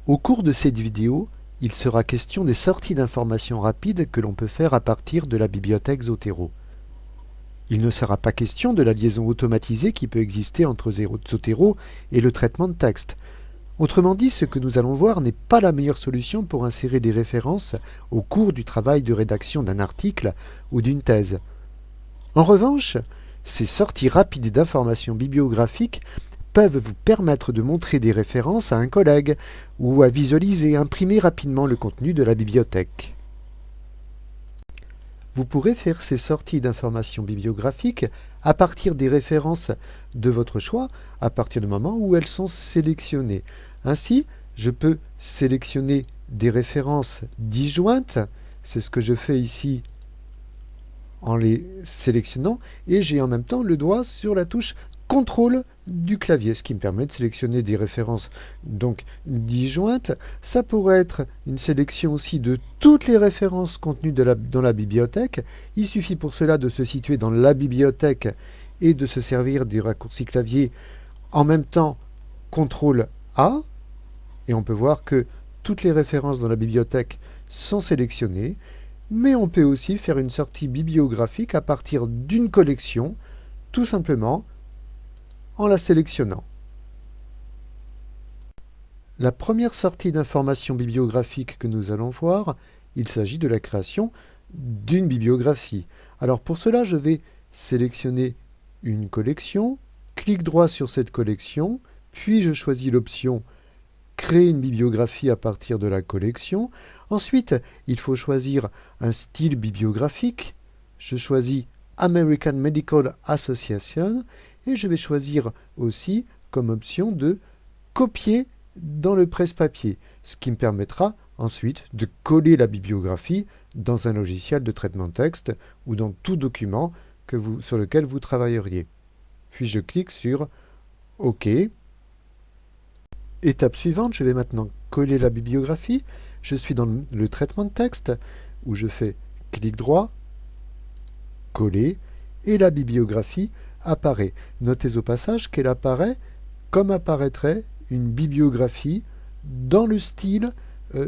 Au cours de cette vidéo, il sera question des sorties d'informations rapides que l'on peut faire à partir de la bibliothèque Zotero. Il ne sera pas question de la liaison automatisée qui peut exister entre Zotero et le traitement de texte. Autrement dit, ce que nous allons voir n'est pas la meilleure solution pour insérer des références au cours du travail de rédaction d'un article ou d'une thèse. En revanche, ces sorties rapides d'informations bibliographiques peuvent vous permettre de montrer des références à un collègue ou à visualiser et imprimer rapidement le contenu de la bibliothèque. Vous pourrez faire ces sorties d'informations bibliographiques à partir des références de votre choix, à partir du moment où elles sont sélectionnées. Ainsi, je peux sélectionner des références disjointes, c'est ce que je fais ici en les sélectionnant, et j'ai en même temps le doigt sur la touche CTRL du clavier, ce qui me permet de sélectionner des références donc disjointes. Ça pourrait être une sélection aussi de toutes les références contenues dans la bibliothèque. Il suffit pour cela de se situer dans la bibliothèque et de se servir du raccourci clavier en même temps CTRL A, et on peut voir que toutes les références dans la bibliothèque sont sélectionnées, mais on peut aussi faire une sortie bibliographique à partir d'une collection, tout simplement en la sélectionnant. La première sortie d'informations bibliographiques que nous allons voir, il s'agit de la création d'une bibliographie. Alors pour cela, je vais sélectionner une collection, clic droit sur cette collection, puis je choisis l'option créer une bibliographie à partir de la collection. Ensuite, il faut choisir un style bibliographique. Je choisis American Medical Association et je vais choisir aussi comme option de copier dans le presse-papier, ce qui me permettra ensuite de coller la bibliographie dans un logiciel de traitement de texte ou dans tout document sur lequel vous travailleriez. Puis je clique sur OK. Étape suivante, je vais maintenant coller la bibliographie. Je suis dans le traitement de texte où je fais clic droit, coller, et la bibliographie apparaît. Notez au passage qu'elle apparaît comme apparaîtrait une bibliographie dans le style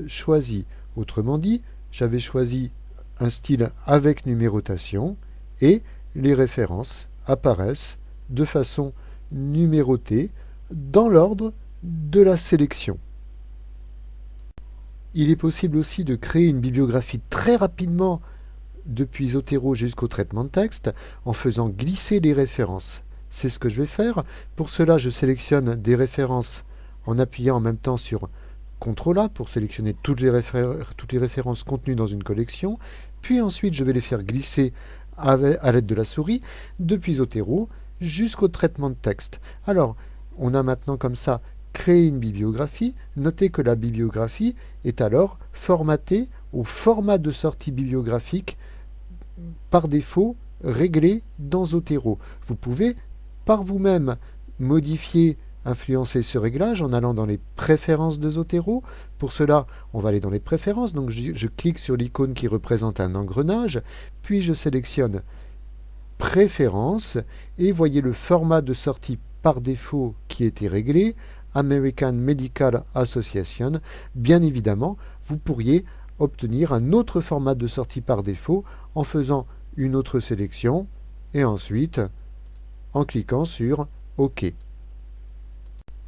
choisi. Autrement dit, j'avais choisi un style avec numérotation et les références apparaissent de façon numérotée dans l'ordre de la sélection. Il est possible aussi de créer une bibliographie très rapidement depuis Zotero jusqu'au traitement de texte en faisant glisser les références. C'est ce que je vais faire. Pour cela, je sélectionne des références en appuyant en même temps sur CTRL A pour sélectionner toutes les références contenues dans une collection. Puis ensuite, je vais les faire glisser à l'aide de la souris depuis Zotero jusqu'au traitement de texte. Alors, on a maintenant comme ça créé une bibliographie. Notez que la bibliographie est alors formatée au format de sortie bibliographique par défaut réglé dans Zotero. Vous pouvez par vous-même modifier, influencer ce réglage en allant dans les préférences de Zotero. Pour cela, on va aller dans les préférences. Donc je clique sur l'icône qui représente un engrenage, puis je sélectionne préférences et voyez le format de sortie par défaut qui était réglé, American Medical Association. Bien évidemment, vous pourriez obtenir un autre format de sortie par défaut en faisant une autre sélection et ensuite en cliquant sur OK.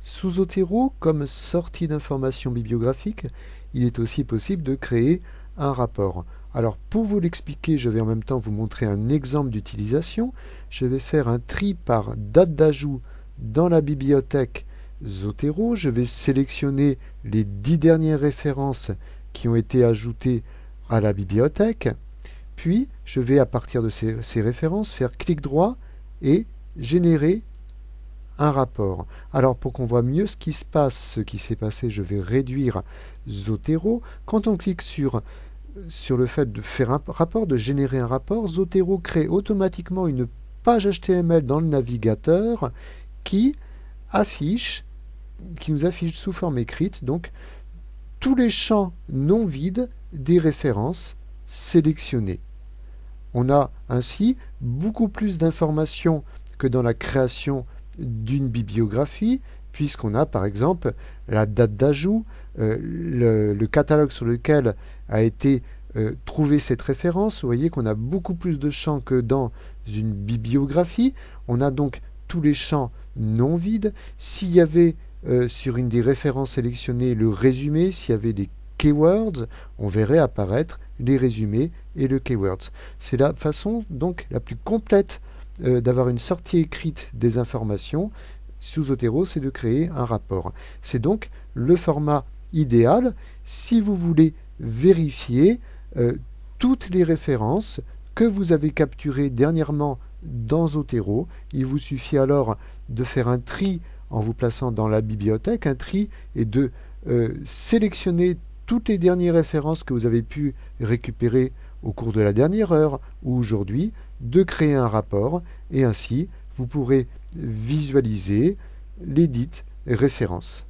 Sous Zotero, comme sortie d'informations bibliographiques, il est aussi possible de créer un rapport. Alors pour vous l'expliquer, je vais en même temps vous montrer un exemple d'utilisation. Je vais faire un tri par date d'ajout dans la bibliothèque Zotero. Je vais sélectionner les 10 dernières références qui ont été ajoutées à la bibliothèque. Puis, je vais à partir de ces références faire clic droit et générer un rapport. Alors, pour qu'on voit mieux ce qui se passe, ce qui s'est passé, je vais réduire Zotero. Quand on clique sur le fait de faire un rapport, de générer un rapport, Zotero crée automatiquement une page HTML dans le navigateur qui nous affiche sous forme écrite, donc tous les champs non vides des références sélectionnées. On a ainsi beaucoup plus d'informations que dans la création d'une bibliographie, puisqu'on a par exemple la date d'ajout, le catalogue sur lequel a été trouvée cette référence. Vous voyez qu'on a beaucoup plus de champs que dans une bibliographie. On a donc tous les champs non vides. S'il y avait sur une des références sélectionnées le résumé, s'il y avait des keywords, on verrait apparaître les résumés et le keywords. C'est la façon donc la plus complète d'avoir une sortie écrite des informations sous Zotero, c'est de créer un rapport. C'est donc le format idéal si vous voulez vérifier toutes les références que vous avez capturées dernièrement dans Zotero. Il vous suffit alors de faire un tri en vous plaçant dans la bibliothèque, un tri, et de sélectionner toutes les dernières références que vous avez pu récupérer au cours de la dernière heure ou aujourd'hui, de créer un rapport, et ainsi vous pourrez visualiser les dites références.